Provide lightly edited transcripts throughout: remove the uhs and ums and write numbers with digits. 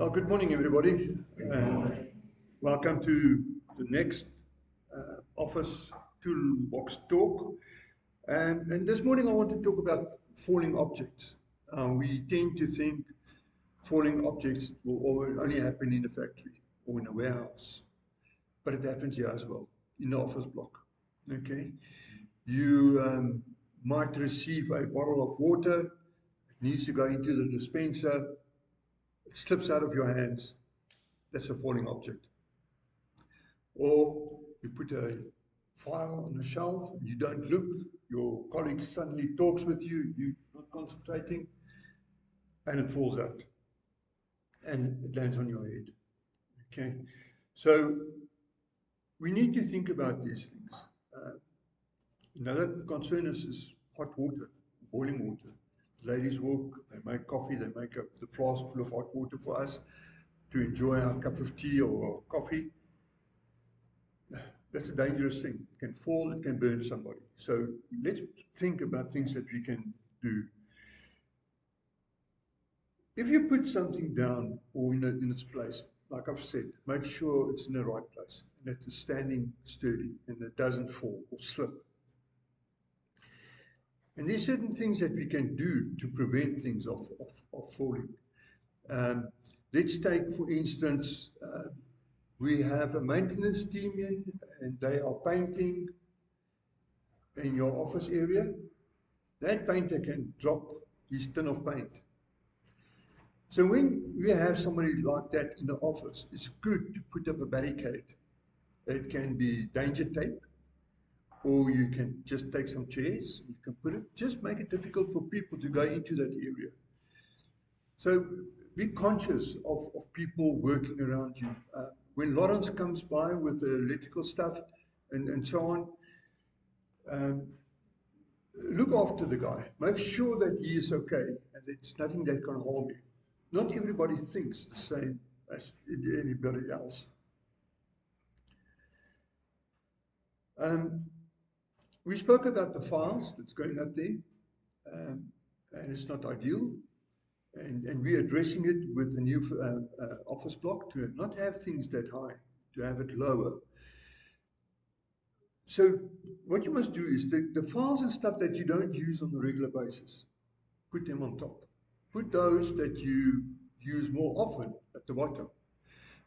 Good morning, everybody, and welcome to the next Office Toolbox Talk. And this morning I want to talk about falling objects. We tend to think falling objects will only happen in a factory or in a warehouse, but it happens here as well, in the office block. Okay, you might receive a bottle of water, it needs to go into the dispenser, it slips out of your hands. That's a falling object. Or you put a file on the shelf, you don't look, your colleague suddenly talks with you, you're not concentrating, and it falls out. And it lands on your head. Okay? So we need to think about these things. Another concern is hot water, boiling water. Ladies walk, they make coffee, they make the flask full of hot water for us to enjoy our cup of tea or coffee. That's a dangerous thing. It can fall, it can burn somebody. So let's think about things that we can do. If you put something down or in its place, like I've said, make sure it's in the right place and that it's standing sturdy and it doesn't fall or slip. And there's certain things that we can do to prevent things of falling. Let's take, for instance, we have a maintenance team in, and they are painting in your office area. That painter can drop his tin of paint. So when we have somebody like that in the office, it's good to put up a barricade. It can be danger tape, or you can just take some chairs, you can put it, just make it difficult for people to go into that area. So be conscious of people working around you. When Lawrence comes by with the electrical stuff and so on, look after the guy. Make sure that he is okay and it's nothing that can harm you. Not everybody thinks the same as anybody else. We spoke about the files that's going up there, and it's not ideal. And we're addressing it with the new office block to not have things that high, to have it lower. So what you must do is the files and stuff that you don't use on a regular basis, put them on top. Put those that you use more often at the bottom.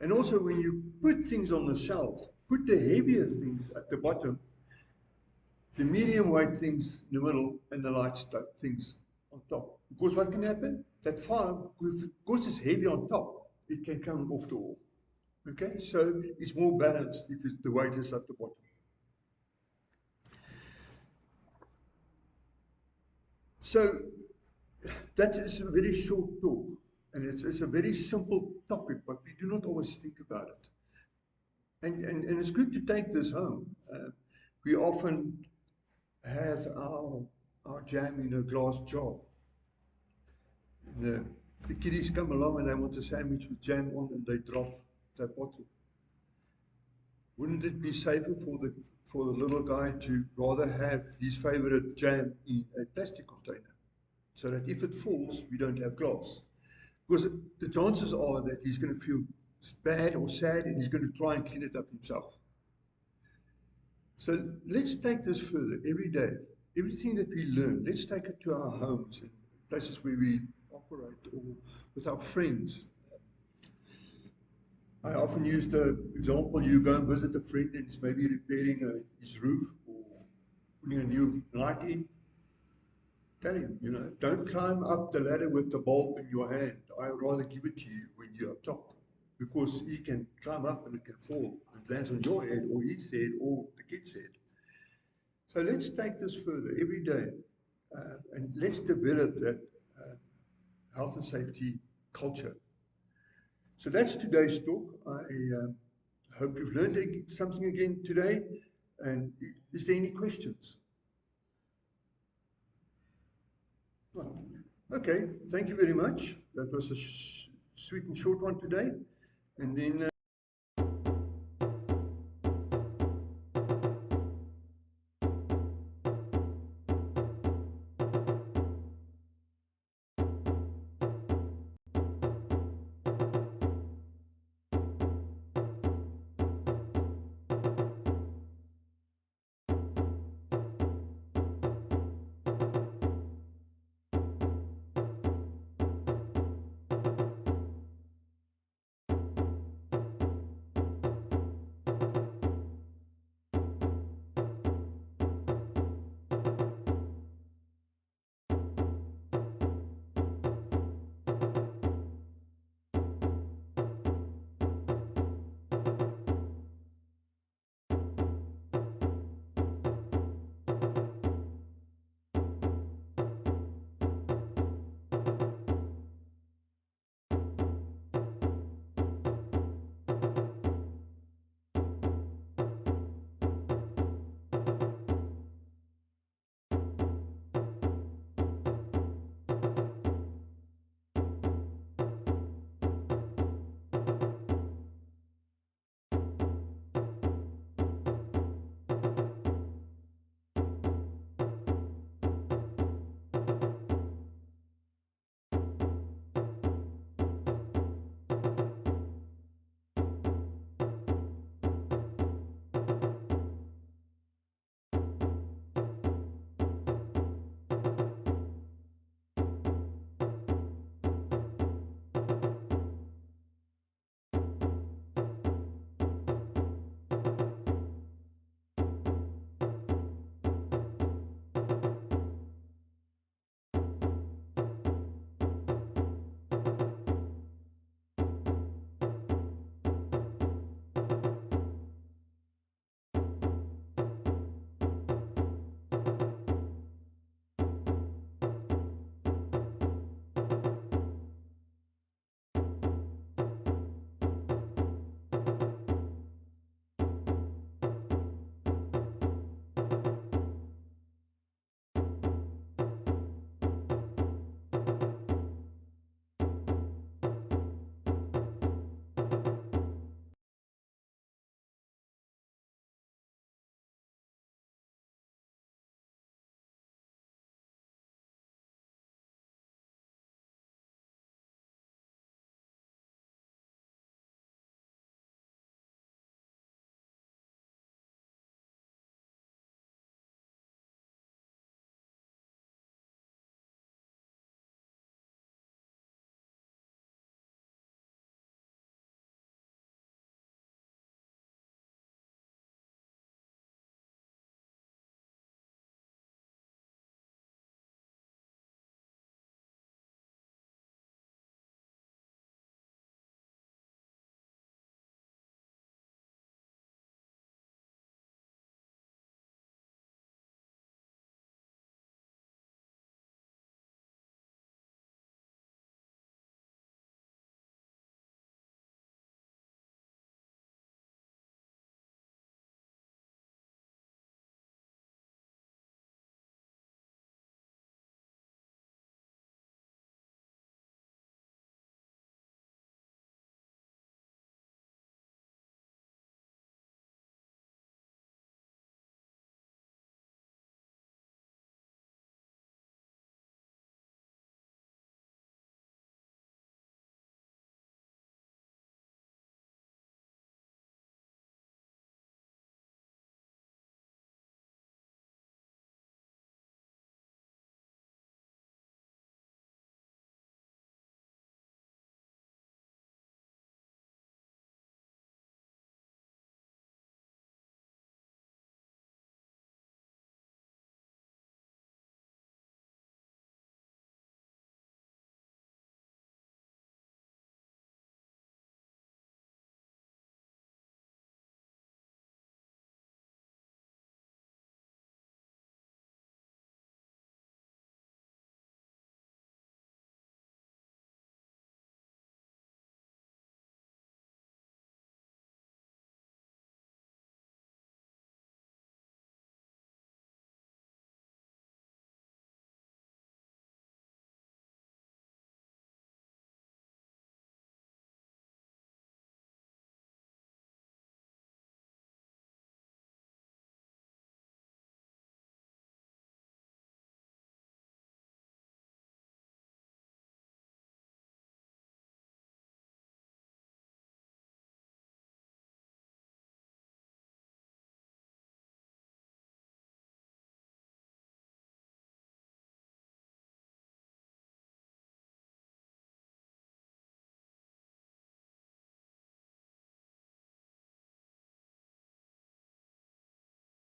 And also when you put things on the shelf, put the heavier things at the bottom, the medium weight things in the middle, and the light stuff things on top. Because what can happen? That file, because it's heavy on top, it can come off the wall. Okay, so it's more balanced if the weight is at the bottom. So that is a very short talk, and it's a very simple topic, but we do not always think about it. And it's good to take this home. We often have our jam in a glass jar. The kiddies come along and they want a sandwich with jam on and they drop that bottle. Wouldn't it be safer for the little guy to rather have his favorite jam in a plastic container so that if it falls, we don't have glass? Because the chances are that he's going to feel bad or sad and he's going to try and clean it up himself. So let's take this further every day. Everything that we learn, let's take it to our homes and places where we operate or with our friends. I often use the example, you go and visit a friend and he's maybe repairing his roof or putting a new light in. Tell him, don't climb up the ladder with the bulb in your hand. I'd rather give it to you when you're up top. Because he can climb up and it can fall and lands on your head or his head or the kid's head. So let's take this further every day and let's develop that health and safety culture. So that's today's talk. I hope you've learned something again today. And is there any questions? Well, okay, thank you very much. That was a sweet and short one today. And then